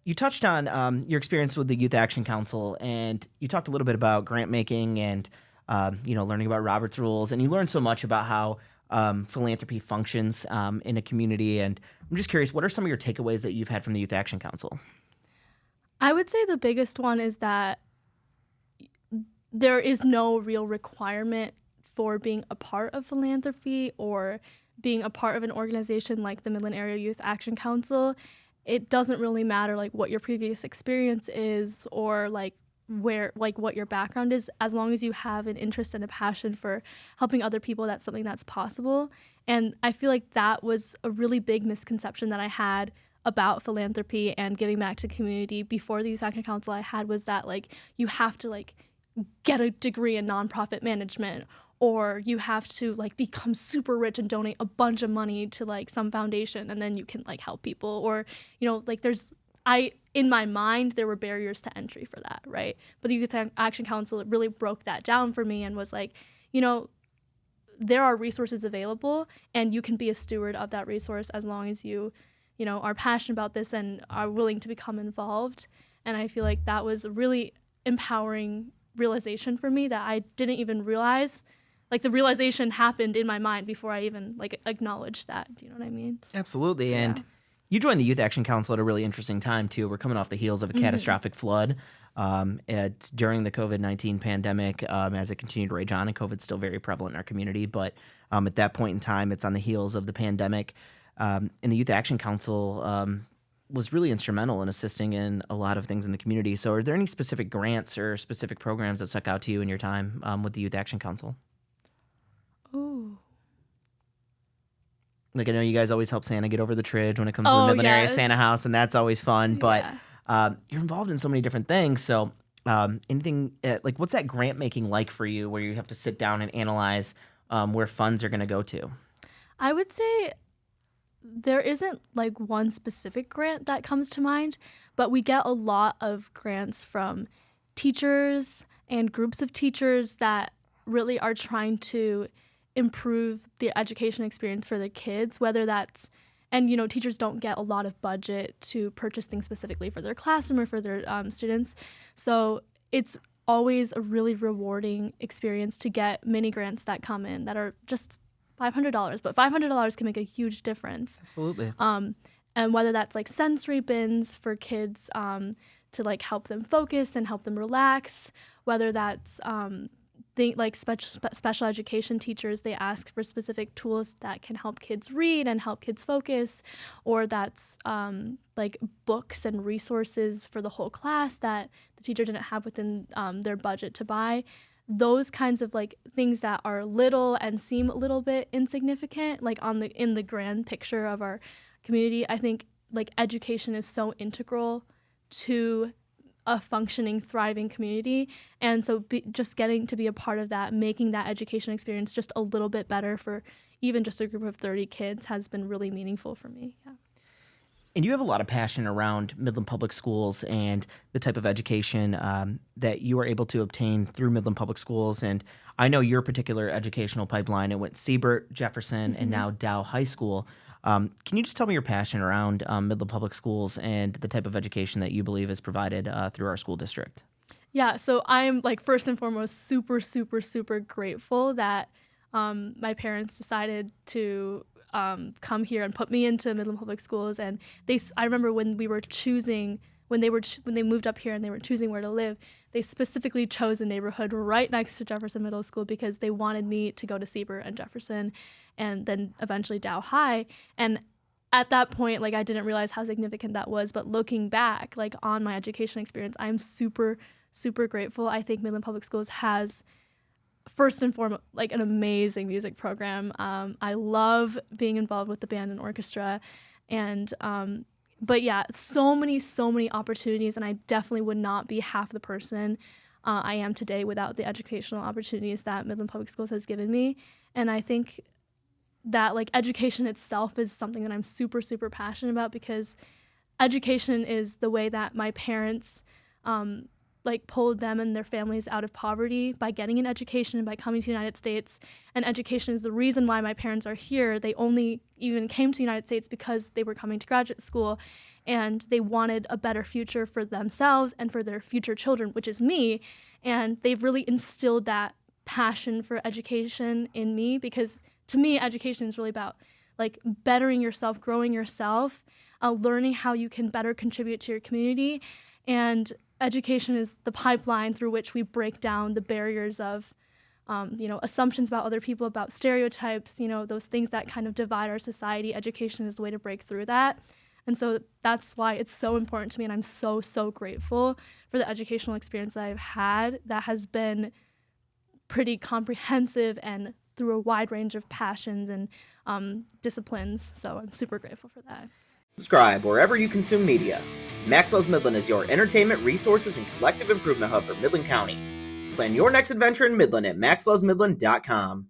You touched on your experience with the Youth Action Council, and you talked a little bit about grant making and learning about Robert's rules, and you learned so much about how philanthropy functions in a community. And I'm just curious, what are some of your takeaways that you've had from the Youth Action Council? I would say the biggest one is that there is no real requirement for being a part of philanthropy or being a part of an organization like the Midland Area Youth Action Council. It doesn't really matter like what your previous experience is or like what your background is. As long as you have an interest and a passion for helping other people, that's something that's possible. And I feel like that was a really big misconception that I had about philanthropy and giving back to the community before the Youth Action Council I had, was that like you have to like get a degree in nonprofit management, or you have to like become super rich and donate a bunch of money to like some foundation and then you can like help people, or like in my mind there were barriers to entry for that, right? But the Youth Action Council really broke that down for me and was like, there are resources available and you can be a steward of that resource as long as you are passionate about this and are willing to become involved. And I feel like that was a really empowering realization for me that I didn't even realize. Like the realization happened in my mind before I even like acknowledged that. Do you know what I mean? Absolutely. So, and you joined the Youth Action Council at a really interesting time too. We're coming off the heels of a catastrophic flood during the COVID-19 pandemic, as it continued to rage on, and COVID's still very prevalent in our community. But at that point in time, it's on the heels of the pandemic. And the Youth Action Council was really instrumental in assisting in a lot of things in the community. So are there any specific grants or specific programs that stuck out to you in your time with the Youth Action Council? Oh. Like, I know you guys always help Santa get over the Tridge when it comes to the Midland Area Santa House, and that's always fun. But you're involved in so many different things. So anything like what's that grant making like for you, where you have to sit down and analyze where funds are going to go to? I would say there isn't like one specific grant that comes to mind, but we get a lot of grants from teachers and groups of teachers that really are trying to improve the education experience for their kids, whether that's, and teachers don't get a lot of budget to purchase things specifically for their classroom or for their students. So it's always a really rewarding experience to get mini grants that come in that are just $500, but $500 can make a huge difference. Absolutely. And whether that's like sensory bins for kids to like help them focus and help them relax, whether that's special education teachers, they ask for specific tools that can help kids read and help kids focus, or that's like books and resources for the whole class that the teacher didn't have within their budget to buy. Those kinds of like things that are little and seem a little bit insignificant, like in the grand picture of our community. I think like education is so integral to a functioning, thriving community. And so just getting to be a part of that, making that education experience just a little bit better for even just a group of 30 kids has been really meaningful for me. Yeah. And you have a lot of passion around Midland Public Schools and the type of education that you are able to obtain through Midland Public Schools. And I know your particular educational pipeline, it went Siebert, Jefferson, and now Dow High School. Can you just tell me your passion around Midland Public Schools and the type of education that you believe is provided through our school district? Yeah, so I'm like first and foremost super, super, super grateful that my parents decided to come here and put me into Midland Public Schools. And I remember when we were choosing, when they moved up here and they were choosing where to live, they specifically chose a neighborhood right next to Jefferson Middle School because they wanted me to go to Siebert and Jefferson and then eventually Dow High. And at that point, like I didn't realize how significant that was. But looking back, like on my education experience, I'm super, super grateful. I think Midland Public Schools has, first and foremost, like an amazing music program. I love being involved with the band and orchestra, and but yeah, so many opportunities, and I definitely would not be half the person I am today without the educational opportunities that Midland Public Schools has given me. And I think that like education itself is something that I'm super, super passionate about, because education is the way that my parents like pulled them and their families out of poverty by getting an education and by coming to the United States. And education is the reason why my parents are here. They only even came to the United States because they were coming to graduate school. and they wanted a better future for themselves and for their future children, which is me. And they've really instilled that passion for education in me, because to me, education is really about like bettering yourself, growing yourself, learning how you can better contribute to your community. And education is the pipeline through which we break down the barriers of assumptions about other people, about stereotypes, those things that kind of divide our society. Education is the way to break through that. And so that's why it's so important to me, and I'm so, so grateful for the educational experience that I've had that has been pretty comprehensive and through a wide range of passions and disciplines. So I'm super grateful for that. Subscribe wherever you consume media. Maxwell's Midland is your entertainment, resources, and collective improvement hub for Midland County. Plan your next adventure in Midland at maxwellsmidland.com.